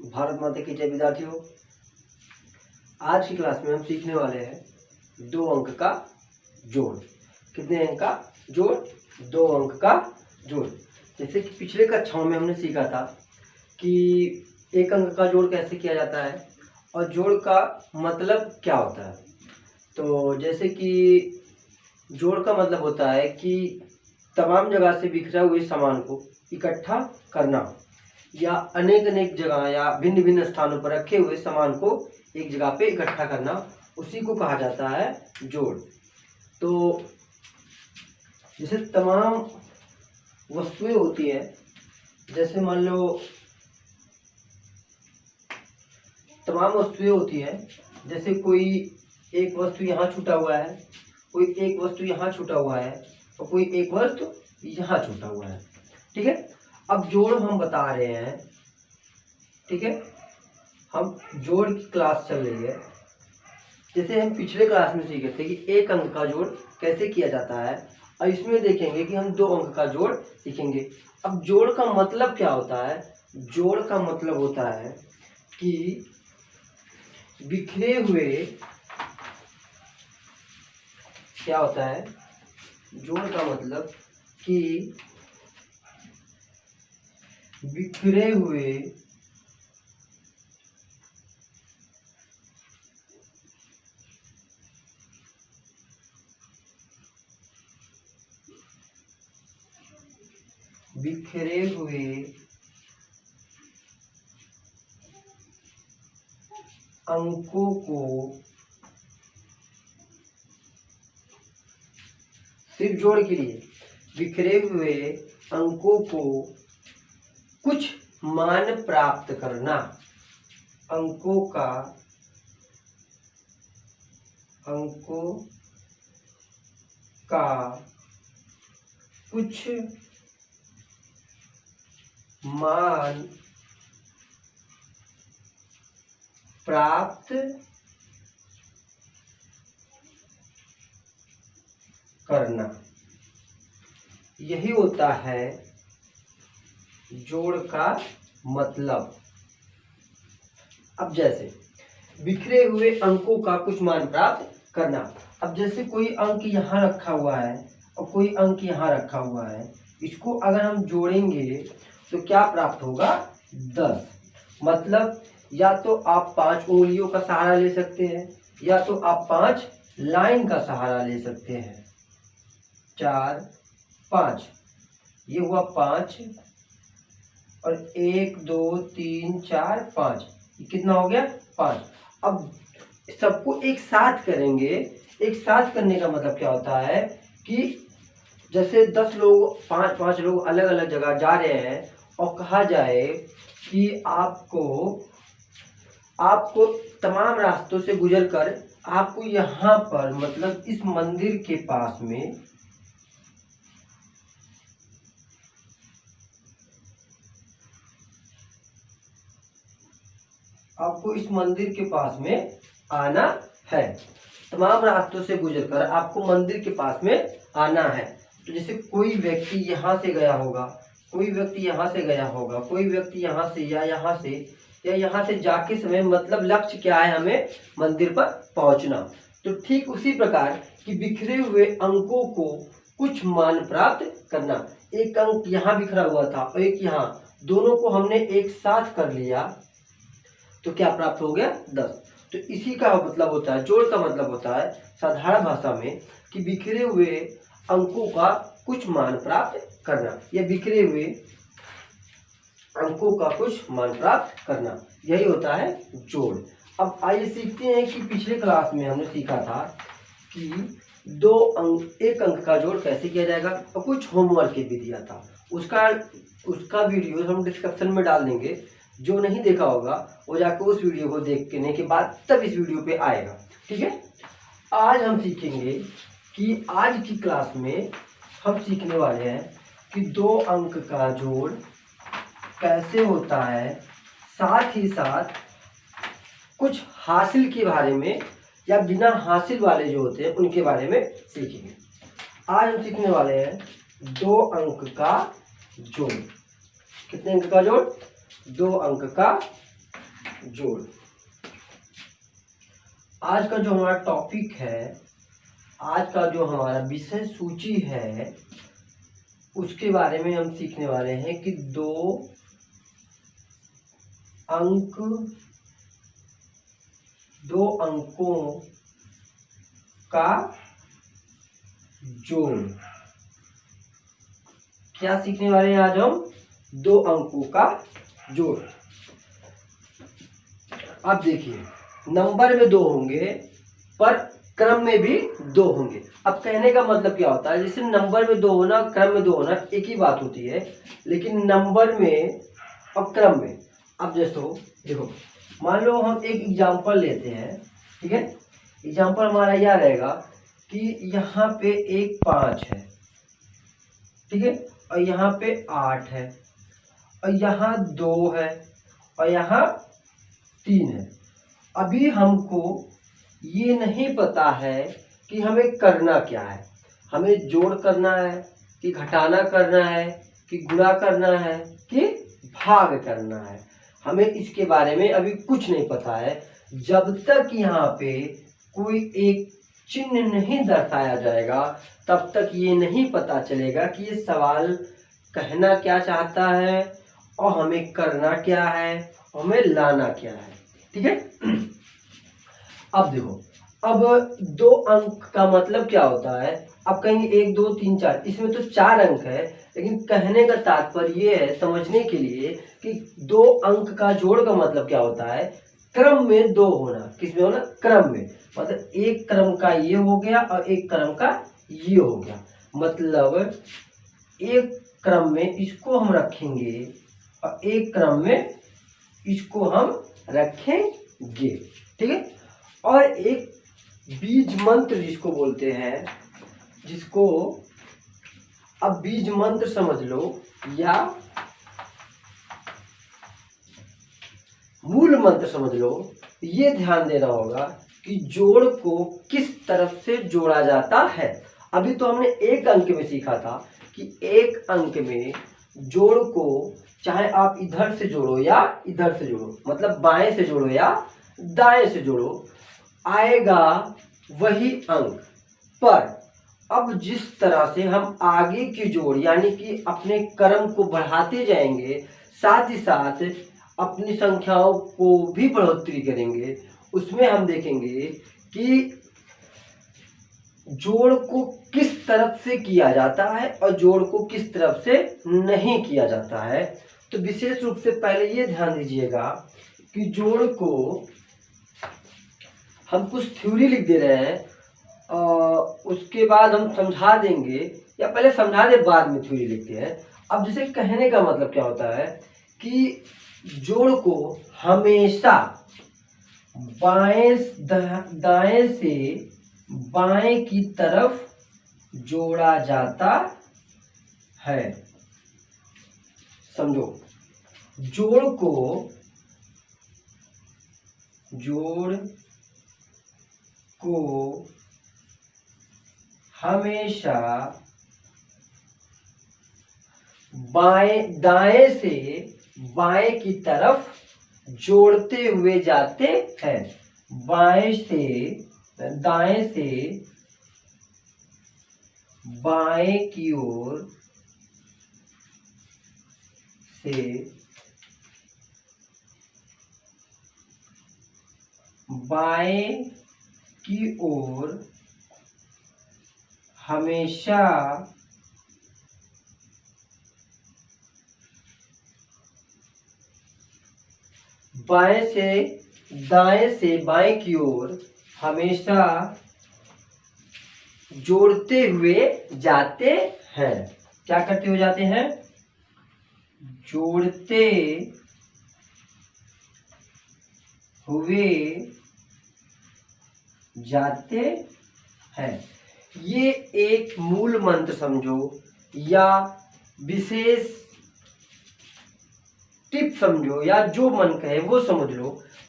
भारत माता की जय। विद्यार्थियों, आज की क्लास में हम सीखने वाले हैं 2 अंक का जोड़। कितने अंक का जोड़? 2 अंक का जोड़। जैसे कि पिछले कक्षाओं में हमने सीखा था कि 1 अंक का जोड़ कैसे किया जाता है और जोड़ का मतलब क्या होता है। तो जैसे कि जोड़ का मतलब होता है कि तमाम जगह से बिखरा हुए सामान को इकट्ठा करना या अनेक अनेक जगह या भिन्न भिन्न स्थानों पर रखे हुए सामान को एक जगह पे इकट्ठा करना, उसी को कहा जाता है जोड़। तो जैसे तमाम वस्तुएं होती हैं, जैसे मान लो तमाम वस्तुएं होती हैं, जैसे कोई एक वस्तु यहाँ छूटा हुआ है, कोई एक वस्तु यहाँ छूटा हुआ है और कोई एक वस्तु यहाँ छूटा हुआ है। ठीक है, अब जोड़ हम बता रहे हैं। ठीक है, हम जोड़ की क्लास चल रही है। जैसे हम पिछले क्लास में सीखे थे कि 1 अंक का जोड़ कैसे किया जाता है, और इसमें देखेंगे कि हम 2 अंक का जोड़ सीखेंगे। अब जोड़ का मतलब क्या होता है? जोड़ का मतलब होता है कि बिखरे हुए, क्या होता है जोड़ का मतलब? कि बिखरे हुए अंकों को सिर्फ जोड़ के लिए बिखरे हुए अंकों को कुछ मान प्राप्त करना, अंकों का कुछ मान प्राप्त करना, यही होता है जोड़ का मतलब। अब जैसे बिखरे हुए अंकों का कुछ मान प्राप्त करना, अब जैसे कोई अंक यहाँ रखा हुआ है और कोई अंक यहाँ रखा हुआ है, इसको अगर हम जोड़ेंगे तो क्या प्राप्त होगा? 10। मतलब या तो आप 5 उंगलियों का सहारा ले सकते हैं या तो आप 5 लाइन का सहारा ले सकते हैं। 4 5, ये हुआ 5 और 1 2 3 4 5, ये कितना हो गया? 5। अब सबको एक साथ करेंगे। एक साथ करने का मतलब क्या होता है कि जैसे 10 लोग 5 लोग अलग अलग जगह जा रहे हैं और कहा जाए कि आपको तमाम रास्तों से गुजरकर आपको यहाँ पर, मतलब इस मंदिर के पास में आना है। तमाम रास्तों से गुजरकर आपको मंदिर के पास में आना है। तो जैसे कोई व्यक्ति यहाँ से गया होगा, कोई व्यक्ति यहाँ से गया होगा, कोई व्यक्ति यहाँ से या यहाँ से जाके समय, मतलब लक्ष्य क्या है? हमें मंदिर पर पहुंचना। तो ठीक उसी प्रकार कि बिखरे हुए अंकों को कुछ मान प्राप्त करना। एक अंक यहाँ बिखरा हुआ था और एक यहाँ, दोनों को हमने एक साथ कर लिया तो क्या प्राप्त हो गया? 10। तो इसी का मतलब होता है, जोड़ का मतलब होता है साधारण भाषा में कि बिखरे हुए अंकों का कुछ मान प्राप्त करना, या बिखरे हुए अंकों का कुछ मान प्राप्त करना, यही होता है जोड़। अब आइए सीखते हैं कि पिछले क्लास में हमने सीखा था कि 1 अंक का जोड़ कैसे किया जाएगा और कुछ होमवर्क भी दिया था। उसका वीडियो हम डिस्क्रिप्शन में डाल देंगे। जो नहीं देखा होगा वो जाकर उस वीडियो को देखने के बाद तब इस वीडियो पे आएगा। ठीक है, आज हम सीखेंगे कि आज की क्लास में हम सीखने वाले हैं कि 2 अंक का जोड़ कैसे होता है, साथ ही साथ कुछ हासिल के बारे में या बिना हासिल वाले जो होते हैं उनके बारे में सीखेंगे। आज हम सीखने वाले हैं 2 अंक का जोड़। कितने अंक का जोड़? 2 अंक का जोड़। आज का जो हमारा टॉपिक है, आज का जो हमारा विषय सूची है, उसके बारे में हम सीखने वाले हैं कि 2 अंकों का जोड़। क्या सीखने वाले हैं आज हम? 2 अंकों का जोड़। अब देखिए, नंबर में 2 होंगे पर क्रम में भी 2 होंगे। अब कहने का मतलब क्या होता है, जैसे नंबर में 2 होना, क्रम में 2 होना एक ही बात होती है, लेकिन नंबर में और क्रम में। अब जैसे देखो, मान लो हम एक एग्जांपल लेते हैं, ठीक है। एग्जांपल हमारा यह रहेगा कि यहाँ पे एक 5 है, ठीक है, और यहाँ पे 8 है, और यहाँ 2 है, और यहाँ 3 है। अभी हमको ये नहीं पता है कि हमें करना क्या है, हमें जोड़ करना है कि घटाना करना है कि गुणा करना है कि भाग करना है, हमें इसके बारे में अभी कुछ नहीं पता है। जब तक यहाँ पे कोई एक चिन्ह नहीं दर्शाया जाएगा, तब तक ये नहीं पता चलेगा कि ये सवाल कहना क्या चाहता है और हमें करना क्या है, हमें लाना क्या है, ठीक है। अब देखो, अब 2 अंक का मतलब क्या होता है? अब कहेंगे 1 2 3 4, इसमें तो 4 अंक है, लेकिन कहने का तात्पर्य ये है समझने के लिए कि 2 अंक का जोड़ का मतलब क्या होता है? क्रम में 2 होना। किसमें होना? क्रम में। मतलब एक क्रम का ये हो गया और एक क्रम का ये हो गया। मतलब एक क्रम में इसको हम रखेंगे और एक क्रम में इसको हम रखेंगे, ठीक है। और एक बीज मंत्र जिसको बोलते हैं, जिसको अब बीज मंत्र समझ लो या मूल मंत्र समझ लो, ये ध्यान देना होगा कि जोड़ को किस तरफ से जोड़ा जाता है। अभी तो हमने एक अंक में सीखा था कि एक अंक में जोड़ को चाहे आप इधर से जोड़ो या इधर से जोड़ो, मतलब बाएं से जोड़ो या दाएं से जोड़ो, आएगा वही अंक। पर अब जिस तरह से हम आगे की जोड़ यानी कि अपने क्रम को बढ़ाते जाएंगे, साथ ही साथ अपनी संख्याओं को भी बढ़ोतरी करेंगे, उसमें हम देखेंगे कि जोड़ को किस तरफ से किया जाता है और जोड़ को किस तरफ से नहीं किया जाता है। तो विशेष रूप से पहले ये ध्यान दीजिएगा कि जोड़ को हम कुछ थ्योरी लिख दे रहे हैं, उसके बाद हम समझा देंगे, या पहले समझा दे बाद में थ्योरी लिखते हैं। अब जैसे कहने का मतलब क्या होता है कि जोड़ को हमेशा दाएं से बाएं की तरफ जोड़ा जाता है। समझो, जोड़ को हमेशा दाएं से बाएं की तरफ जोड़ते हुए जाते हैं। दाएं से बाएं की ओर से बाएं की ओर हमेशा दाएं से बाएं की ओर हमेशा जोड़ते हुए जाते हैं। क्या करते हुए जाते हैं? जोड़ते हुए जाते हैं। ये एक मूल मंत्र समझो या विशेष टिप समझो या जो मन कहे वो समझ लो।